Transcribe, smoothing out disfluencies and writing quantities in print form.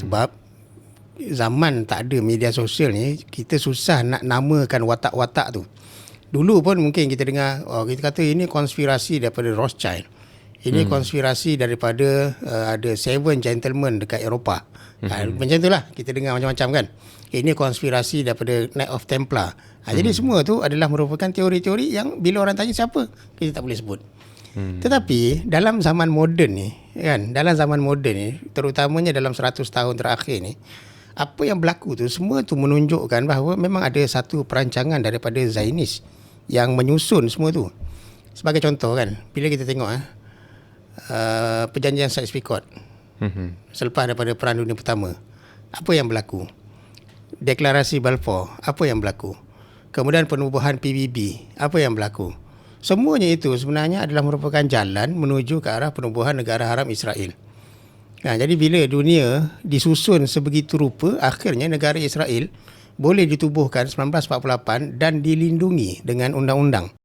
Sebab zaman tak ada media sosial ni, kita susah nak namakan watak-watak tu. Dulu pun mungkin kita dengar, kita kata ini konspirasi daripada Rothschild. Ini konspirasi daripada ada Seven Gentlemen dekat Eropah. Macam itulah kita dengar macam-macam kan. Ini konspirasi daripada Knight of Templar. Jadi semua tu adalah merupakan teori-teori yang bila orang tanya siapa, kita tak boleh sebut. Tetapi dalam zaman moden ni kan, dalam zaman moden ni, terutamanya dalam 100 tahun terakhir ni, apa yang berlaku tu semua tu menunjukkan bahawa memang ada satu perancangan daripada Zionis yang menyusun semua tu. Sebagai contoh kan, bila kita tengok perjanjian Sykes-Picot selepas daripada Perang Dunia Pertama, apa yang berlaku? Deklarasi Balfour, apa yang berlaku? Kemudian penubuhan PBB, apa yang berlaku? Semuanya itu sebenarnya adalah merupakan jalan menuju ke arah penubuhan negara haram Israel. Jadi bila dunia disusun sebegitu rupa, akhirnya negara Israel boleh ditubuhkan 1948 dan dilindungi dengan undang-undang.